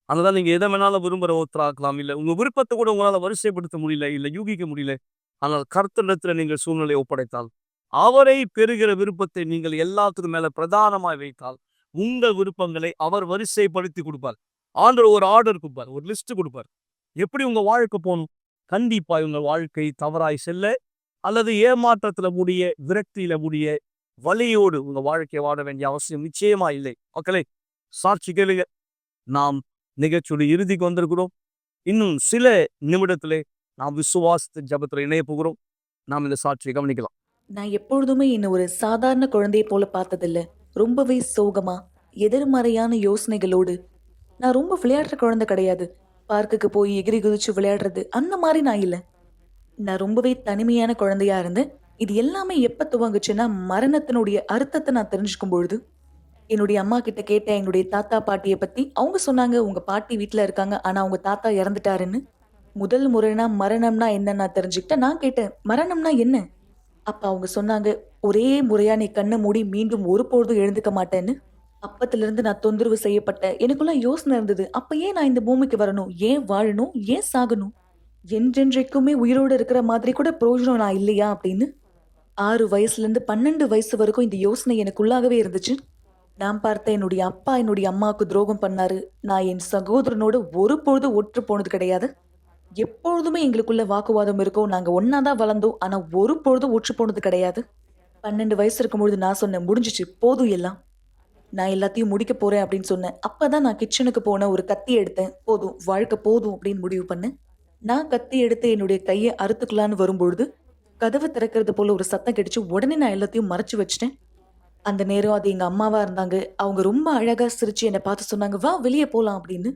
அங்கதான் நீங்க எதை வேணாலும் விரும்புகிற ஒருத்தராக்கலாம், இல்லை உங்க விருப்பத்தை கூட உங்களால் வரிசைப்படுத்த முடியல, இல்லை யூகிக்க முடியல. ஆனால் கர்த்தரிடத்துல நீங்கள் சூழ்நிலை ஒப்படைத்தால், அவரை பெறுகிற விருப்பத்தை நீங்கள் எல்லாத்துக்கும் மேல பிரதானமாய் வைத்தால், உங்கள் விருப்பங்களை அவர் வரிசைப்படுத்தி கொடுப்பார். ஆண்டவர் ஒரு ஆர்டர் கொடுப்பார், ஒரு லிஸ்ட் கொடுப்பார், எப்படி உங்க வாழ்க்கை போகணும். கண்டிப்பாய் உங்கள் வாழ்க்கை தவறாய் செல்ல அல்லது ஏமாற்றத்துல முடிய, விரக்தியில முடிய, வலியோடு உங்க வாழ்க்கையை வாழ வேண்டிய அவசியம் நிச்சயமா இல்லை. மக்களே சாட்சி கேளுங்க. நாம் நிகழ்ச்சியோட இறுதிக்கு வந்திருக்கிறோம். இன்னும் சில நிமிடத்திலே நாம் விசுவாசத்தின் ஜபத்தில் இணைய போகிறோம். நாம் இந்த சாட்சியை கவனிக்கலாம். நான் எப்பொழுதுமே என்ன ஒரு சாதாரண குழந்தையை போல பார்த்ததில்ல. ரொம்பவே சோகமா, எதிர்மறையான யோசனைகளோடு. நான் ரொம்ப விளையாடுற குழந்தை கிடையாது. பார்க்குக்கு போய் எகிரி குதிச்சு விளையாடுறது அந்த மாதிரி நான் இல்லை. நான் ரொம்பவே தனிமையான குழந்தையா இருந்தேன். இது எல்லாமே எப்ப துவங்குச்சுன்னா, மரணத்தினுடைய அர்த்தத்தை நான் தெரிஞ்சுக்கும் பொழுது என்னுடைய அம்மா கிட்ட கேட்டேன் என்னுடைய தாத்தா பாட்டியை பத்தி. அவங்க சொன்னாங்க, உங்க பாட்டி வீட்டுல இருக்காங்க, ஆனா உங்க தாத்தா இறந்துட்டாருன்னு. முதல் முறைனா மரணம்னா என்ன நான் தெரிஞ்சுக்கிட்டேன். நான் கேட்டேன், மரணம்னா என்ன? அப்ப அவங்க சொன்னாங்க, ஒரே முறையா நீ கண்ணை மூடி மீண்டும் ஒருபொழுதும் எழுந்துக்க மாட்டேன்னு. அப்பத்துல இருந்து நான் தொந்தரவு செய்யப்பட்ட எனக்குள்ள யோசனை இருந்தது, அப்ப ஏன் நான் இந்த பூமிக்கு வரணும், ஏன் வாழணும், ஏன் சாகணும், என்றென்றைக்குமே உயிரோடு இருக்கிற மாதிரி கூட பிரயோஜனம் நான் இல்லையா அப்படின்னு. 6 வயசுல இருந்து 12 வயசு வரைக்கும் இந்த யோசனை எனக்குள்ளாகவே இருந்துச்சு. நான் பார்த்த என்னுடைய அப்பா என்னுடைய அம்மாவுக்கு துரோகம் பண்ணாரு. நான் என் சகோதரனோட ஒரு பொழுது ஒற்று போனது கிடையாது. எப்பொழுதுமே எங்களுக்குள்ள வாக்குவாதம் இருக்கும். நாங்க ஒன்னாதான் வளர்ந்தோம், ஆனா ஒரு பொழுதும் ஒற்று போனது கிடையாது. 12 வயசு இருக்கும்பொழுது நான் சொன்னேன், முடிஞ்சிச்சு, போதும் எல்லாம், நான் எல்லாத்தையும் முடிக்க போறேன் அப்படின்னு சொன்னேன். அப்பதான் நான் கிச்சனுக்கு போன ஒரு கத்தி எடுத்தேன். போதும், வாழ்க்கை போதும் அப்படின்னு முடிவு பண்ணேன். நான் கத்தி எடுத்து என்னுடைய கையை அறுத்துக்கலான்னு வரும்பொழுது கதவை திறக்கிறது போல ஒரு சத்தம் கிடைச்சு. உடனே நான் எல்லாத்தையும் மறைச்சு வச்சிட்டேன். அந்த நேரம் அது எங்க அம்மாவா இருந்தாங்க. அவங்க ரொம்ப அழகா சிரிச்சு என்னை பார்த்து சொன்னாங்க, வா வெளியே போலாம் அப்படின்னு.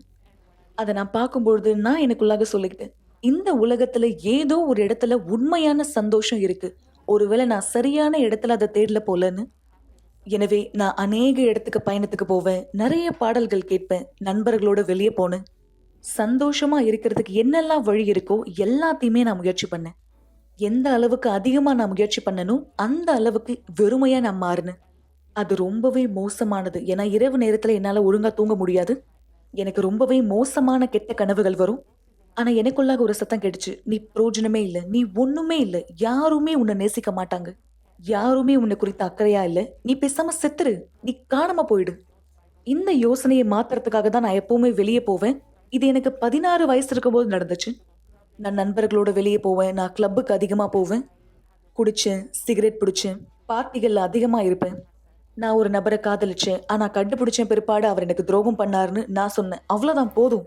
அதை நான் பார்க்கும்பொழுது நான் எனக்குள்ளாக சொல்லிக்கிட்டேன், இந்த உலகத்துல ஏதோ ஒரு இடத்துல உண்மையான சந்தோஷம் இருக்கு, ஒருவேளை நான் சரியான இடத்துல அதை தேடல போலன்னு. எனவே நான் அநேக இடத்துக்கு பயணத்துக்கு போவேன், நிறைய பாடல்கள் கேட்பேன், நண்பர்களோட வெளியே போனேன். சந்தோஷமா இருக்கிறதுக்கு என்னெல்லாம் வழி இருக்கோ எல்லாத்தையுமே நான் முயற்சி பண்ணேன். எந்த அளவுக்கு அதிகமா நான் முயற்சி பண்ணணும், அந்த அளவுக்கு வெறுமையா நான் மாறினேன். அது ரொம்பவே மோசமானது. ஏன்னா இரவு நேரத்துல என்னால ஒழுங்கா தூங்க முடியாது. எனக்கு ரொம்பவே மோசமான கெட்ட கனவுகள் வரும். ஆனா எனக்குள்ளாக ஒரு சத்தம் கேட்டுச்சு, நீ பிரயோஜனமே இல்லை, நீ ஒண்ணுமே இல்லை, யாருமே உன்னை நேசிக்க மாட்டாங்க, யாருமே உன்னை குறித்த அக்கறையா இல்லை, நீ பேசாம செத்துரு, நீ காணாம போயிடு. இந்த யோசனையை மாத்துறதுக்காக தான் நான் எப்பவுமே வெளியே போவேன். இது எனக்கு 16 வயசு இருக்கும்போது நடந்துச்சு. நான் நண்பர்களோட வெளியே போவேன், நான் கிளப்புக்கு அதிகமா போவேன், குடிச்சேன், சிகரெட் பிடிச்சேன், பார்ட்டிகள்ல அதிகமா இருப்பேன். நான் ஒரு நபரை காதலிச்சேன், ஆனா கண்டுபிடிச்சேன் பிற்பாடு அவர் எனக்கு துரோகம் பண்ணாருன்னு நான் சொன்னேன். அவ்வளவுதான், போதும்.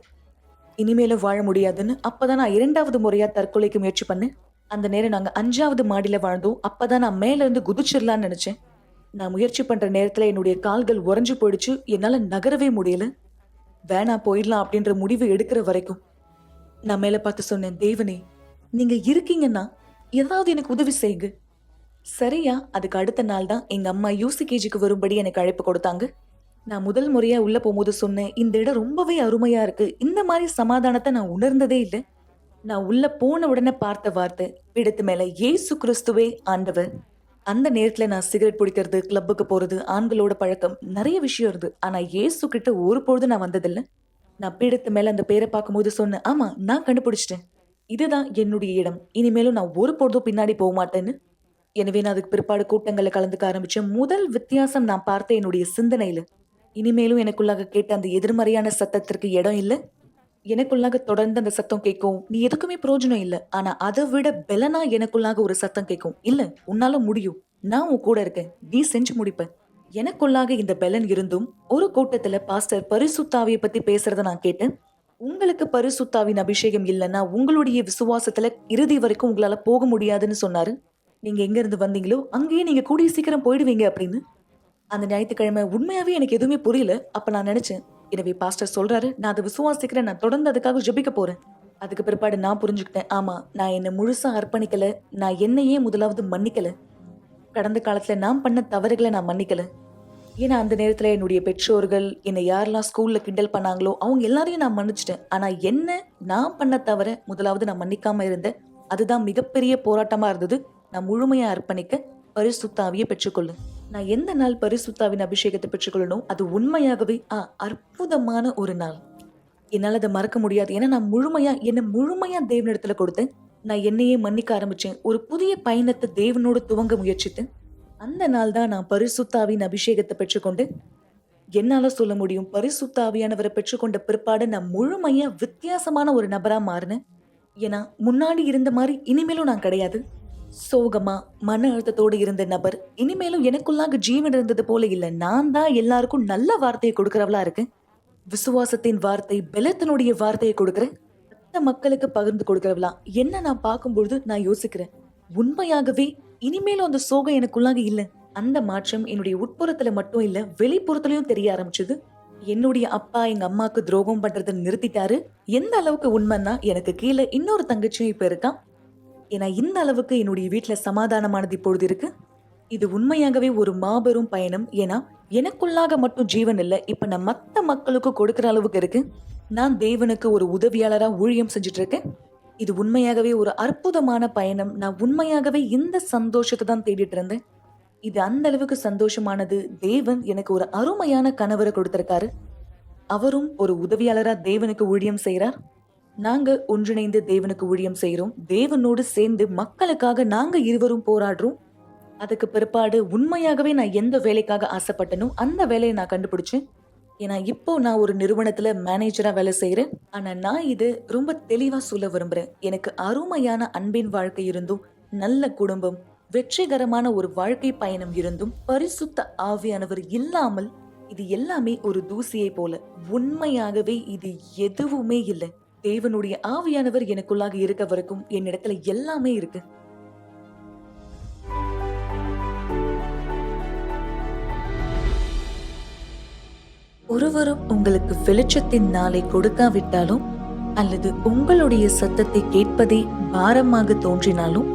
இனிமேலும் வாழ முடியாதுன்னு. அப்பதான் நான் 2வது முறையா தற்கொலைக்கு முயற்சி பண்ணேன். அந்த நேரம் நாங்க 5வது மாடியில வாழ்ந்தோம். அப்பதான் நான் மேல இருந்து குதிச்சிடலான்னு நினைச்சேன். நான் முயற்சி பண்ற நேரத்துல என்னுடைய கால்கள் உறைஞ்சு போயிடுச்சு. என்னால நகரவே முடியல. வேணா போயிடலாம் அப்படின்ற முடிவு எடுக்கிற வரைக்கும் நான் மேல பார்த்து சொன்னேன், தேவனே, நீங்க இருக்கீங்கன்னா ஏதாவது எனக்கு உதவி செய்யுங்க. சரியா அதுக்கு அடுத்த நாள் தான் எங்க அம்மா யூசிகேஜிக்கு வரும்படி எனக்கு அழைப்பு கொடுத்தாங்க. நான் முதல் முறையா உள்ள போகும்போது சொன்னேன், இந்த இடம் ரொம்பவே அருமையா இருக்கு. இந்த மாதிரி சமாதானத்தை நான் உணர்ந்ததே இல்லை. நான் உள்ள போன உடனே பார்த்த வார்த்தை, பீடத்து மேல இயேசு கிறிஸ்துவே ஆண்டவர். அந்த நேரத்துல நான் சிகரெட் பிடிக்கிறது, கிளப்புக்கு போறது, ஆண்களோட பழக்கம், நிறைய விஷயம் இருந்து. ஆனா இயேசு கிட்ட ஒரு பொழுது நான் வந்ததில்லை. நான் பீடத்து மேல அந்த பேரை பார்க்கும்போது சொன்னேன், ஆமா, நான் கண்டுபிடிச்சிட்டேன். இதுதான் என்னுடைய இடம். இனிமேலும் நான் ஒரு பொழுதும் பின்னாடி போக மாட்டேன்னு. எனவே நான் அதுக்கு பிற்பாடு கூட்டங்களை கலந்துக்க ஆரம்பிச்சேன். முதல் வித்தியாசம் நான் பார்த்த என்னுடைய சிந்தனையில. இனிமேலும் எனக்குள்ளாக கேட்ட அந்த எதிர்மறையான சத்தத்திற்கு இடம் இல்லை. எனக்குள்ளாக தொடர்ந்து அந்த சத்தம் கேட்கும், நீ எதுக்குமே பிரயோஜனம் இல்லை. ஆனா அதை விட பலனா எனக்குள்ளாக ஒரு சத்தம் கேட்கும், இல்ல, உன்னால முடியும், நான் உன் கூட இருக்கேன், நீ செஞ்சு முடிப்ப. எனக்குள்ளாக இந்த பலன் இருந்தும் ஒரு கூட்டத்துல பாஸ்டர் பரிசுத்தாவியை பத்தி பேசுறத நான் கேட்டேன். உங்களுக்கு பரிசுத்தாவின் அபிஷேகம் இல்லைன்னா உங்களுடைய விசுவாசத்துல இறுதி வரைக்கும் உங்களால போக முடியாதுன்னு சொன்னாரு. நீங்க எங்க இருந்து வந்தீங்களோ அங்கேயே நீங்க கூடிய சீக்கிரம் போயிடுவீங்க அப்படின்னு. அந்த ஞாயிற்றுக்கிழமை உண்மையாவே எனக்கு எதுவுமே புரியல. அப்ப நான் நினைச்சேன், எனவே பாஸ்டர் சொல்றாரு, நான் அதை விசுவாசிக்கிறேன், நான் தொடர்ந்து அதுக்காக ஜெபிக்க போறேன். அதுக்கு பிற்பாடு நான் புரிஞ்சுக்கிட்டேன், ஆமா, நான் என்னை முழுசா அர்ப்பணிக்கல. நான் என்னையே முதலாவது மன்னிக்கல. கடந்த காலத்துல நான் பண்ண தவறுகளை நான் மன்னிக்கல. ஏன்னா அந்த நேரத்துல என்னுடைய பெற்றோர்கள் என்னை யாரெல்லாம் ஸ்கூல்ல கிண்டல் பண்ணாங்களோ அவங்க எல்லாரையும் நான் மன்னிச்சிட்டேன். ஆனா என்ன நான் பண்ண தவிர முதலாவது நான் மன்னிக்காம இருந்தேன். அதுதான் மிகப்பெரிய போராட்டமா இருந்தது. நான் முழுமையா அர்ப்பணிக்க பரிசுத்தாவியை பெற்றுக்கொள்ளு. நான் எந்த நாள் பரிசுத்தாவின் அபிஷேகத்தை பெற்றுக்கொள்ளணும், அது உண்மையாகவே அற்புதமான ஒரு நாள். என்னால் அதை மறக்க முடியாது. ஏன்னா நான் என்னை முழுமையா தேவனிடத்துல கொடுத்தேன். நான் என்னையே மன்னிக்க ஆரம்பிச்சேன். ஒரு புதிய பயணத்தை தேவனோடு துவங்க முயற்சித்தேன். அந்த நாள் தான் நான் பரிசுத்தாவின் அபிஷேகத்தை பெற்றுக்கொண்டு, என்னால சொல்ல முடியும், பரிசுத்தாவியானவரை பெற்றுக்கொண்ட பிற்பாடு நான் முழுமையா வித்தியாசமான ஒரு நபரா மாறினேன். ஏன்னா முன்னாடி இருந்த மாதிரி இனிமேலும் நான் கிடையாது. சோகமா மன அழுத்தத்தோடு இருந்த நபர் இனிமேலும் எனக்குள்ளாக ஜீவன் இருந்தது போல இல்ல. நான் தான் எல்லாருக்கும் நல்ல வார்த்தையை கொடுக்கறவளா இருக்கேன். விசுவாசத்தின் வார்த்தை, பலத்தினுடைய வார்த்தையை கொடுக்கறேன். மற்ற மக்களுக்கு பகிர்ந்து கொடுக்கறவளா என்ன நான் பார்க்கும்பொழுது நான் யோசிக்கிறேன், உண்மையாகவே இனிமேலும் அந்த சோகம் எனக்குள்ளாக இல்ல. அந்த மாற்றம் என்னுடைய உட்புறத்துல மட்டும் இல்ல, வெளிப்புறத்துலயும் தெரிய ஆரம்பிச்சது. என்னுடைய அப்பா எங்க அம்மாக்கு துரோகம் பண்றதை நிறுத்திட்டாரு. எந்த அளவுக்கு உண்மைன்னா, எனக்கு கீழே இன்னொரு தங்கச்சியும் இப்ப இருக்கான். ஏன்னா இந்த அளவுக்கு என்னுடைய வீட்டுல சமாதானமானது இப்பொழுது இருக்கு. இது உண்மையாகவே ஒரு மாபெரும் பயணம். ஏன்னா எனக்குள்ளாக மட்டும் ஜீவன் இல்லை, இப்ப நான் மத்த மக்களுக்கு கொடுக்கிற அளவுக்கு இருக்கு. நான் தேவனுக்கு ஒரு உதவியாளரா ஊழியம் செஞ்சுட்டு இருக்கேன். இது உண்மையாகவே ஒரு அற்புதமான பயணம். நான் உண்மையாகவே இந்த சந்தோஷத்தை தான் தேடிட்டு இருந்தேன். இது அந்த அளவுக்கு சந்தோஷமானது. தேவன் எனக்கு ஒரு அருமையான கணவரை கொடுத்திருக்காரு. அவரும் ஒரு உதவியாளரா தேவனுக்கு ஊழியம் செய்யறார். நாங்க ஒன்றிணைந்து தேவனுக்கு ஊழியம் செய்யறோம். தேவனோடு சேர்ந்து மக்களுக்காக நாங்க இருவரும் போராடுறோம். அதுக்கு பிற்பாடு உண்மையாகவே நான் எந்த வேலைக்காக ஆசைப்பட்டனோ அந்த வேலையை நான் கண்டுபிடிச்சேன். ஏன்னா இப்போ நான் ஒரு நிறுவனத்துல மேனேஜரா வேலை செய்யறேன். ஆனா நான் இது ரொம்ப தெளிவா சொல்ல விரும்புறேன். எனக்கு அருமையான அன்பின் வாழ்க்கை இருந்தும், நல்ல குடும்பம், வெற்றிகரமான ஒரு வாழ்க்கை பயணம் இருந்தும், பரிசுத்த ஆவியானவர் இல்லாமல் இது எல்லாமே ஒரு தூசியை போல. உண்மையாகவே இது எதுவுமே இல்லை. தேவனுடைய ஆவியானவர் எனக்குள்ளாக இருக்க வரைக்கும் என்னிடத்துல எல்லாமே இருக்கு. ஒருவரும் உங்களுக்கு வெளிச்சத்தின் நாளை கொடுக்காவிட்டாலும் அல்லது உங்களுடைய சத்தத்தை கேட்பதே பாரமாக தோன்றினாலும்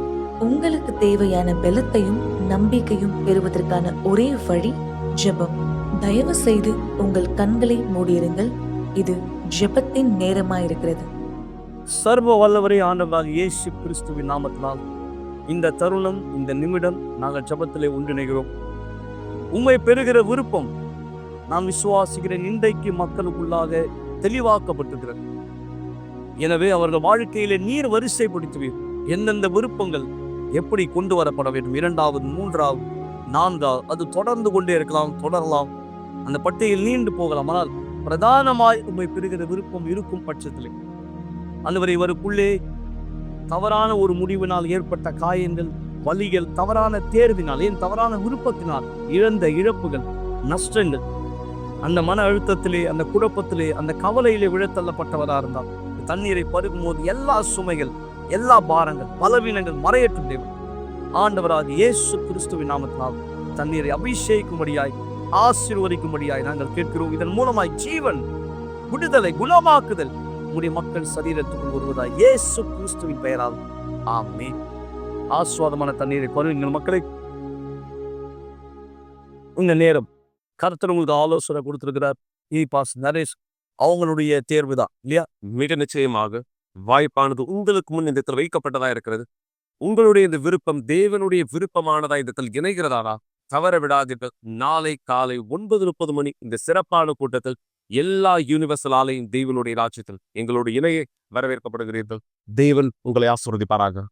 உங்களுக்கு தேவையான பலத்தையும் நம்பிக்கையும் பெறுவதற்கான ஒரே வழி ஜெபம். தயவு செய்து உங்கள் கண்களை மூடியிருங்கள். இது ஜெபத்தின் நேரமாயிருக்கிறது. சர்வ வல்லவரே ஆண்டவராக இயேசு கிறிஸ்துவின் நாமத்தினால் இந்த தருணம், இந்த நிமிடம் நாங்கள் ஜெபத்திலே ஒன்றிணைகிறோம். உம்மை பெறுகிற விருப்பம் நான் விசுவாசிக்கிறேன் இன்றைக்கு மக்களுக்குள்ளாக தெளிவாக்கப்பட்டிருக்கிறது. எனவே அவர்கள் வாழ்க்கையிலே நீர் வரிசைப்படுத்துவீர். எந்தெந்த விருப்பங்கள் எப்படி கொண்டு வரப்பட வேண்டும், 2வது 3வது 4வது, அது தொடர்ந்து கொண்டே இருக்கலாம், தொடரலாம், அந்த பட்டியல் நீண்டு போகலாம். ஆனால் பிரதானமாய் உம்மை பெறுகிற விருப்பம் இருக்கும் பட்சத்திலே ஆண்டவரே, இவருக்குள்ளே தவறான ஒரு முடிவினால் ஏற்பட்ட காயங்கள் வலிகள், தவறான தேர்வினால், ஏன் தவறான விருப்பத்தினால் இழந்த இழப்புகள், நஷ்டங்கள், அந்த மன அழுத்தத்திலே, அந்த குழப்பத்திலே, அந்த கவலையிலே விழத்தள்ளப்பட்டவராக இருந்தால் தண்ணீரை பருகும்போது எல்லா சுமைகள், எல்லா பாரங்கள், பலவீனங்கள் மறையற்றும் தேவன். ஆண்டவராக இயேசு கிறிஸ்துவின் நாமத்தினால் தண்ணீரை அபிஷேகிக்கும்படியாய், ஆசீர்வதிக்கும்படியாய் நாங்கள் கேட்கிறோம். இதன் மூலமாய் ஜீவன், விடுதலை, குணமாக்குதல் உடைய மக்கள் சரீரத்துக்குள் வருவதாய் இயேசு கிறிஸ்துவின் பெயரால் ஆமென். ஆசுவாதமான தண்ணீரை பருகுங்கள் மக்களை. இந்த நேரம் கர்த்தர் உங்களுக்கு ஆலோசனை கொடுத்திருக்கிறார். பாஸ் நரேஷ் அவங்களுடைய தேர்வு தான் இல்லையா? மிக நிச்சயமாக வாய்ப்பானது உங்களுக்கு முன் இந்த இடத்துல வைக்கப்பட்டதா இருக்கிறது. உங்களுடைய இந்த விருப்பம் தேவனுடைய விருப்பமானதா இந்த இடத்தில் இணைகிறதாரா? தவற விடாதீர்கள். நாளை காலை 9:30 மணி இந்த சிறப்பான கூட்டத்தில் எல்லா யூனிவர்சல் ஆலயம் தேவனுடைய ராஜ்யத்தில் எங்களோட இணையை வரவேற்கப்படுகிறீர்கள். தேவன் உங்களை ஆசீர்வதிப்பாராக.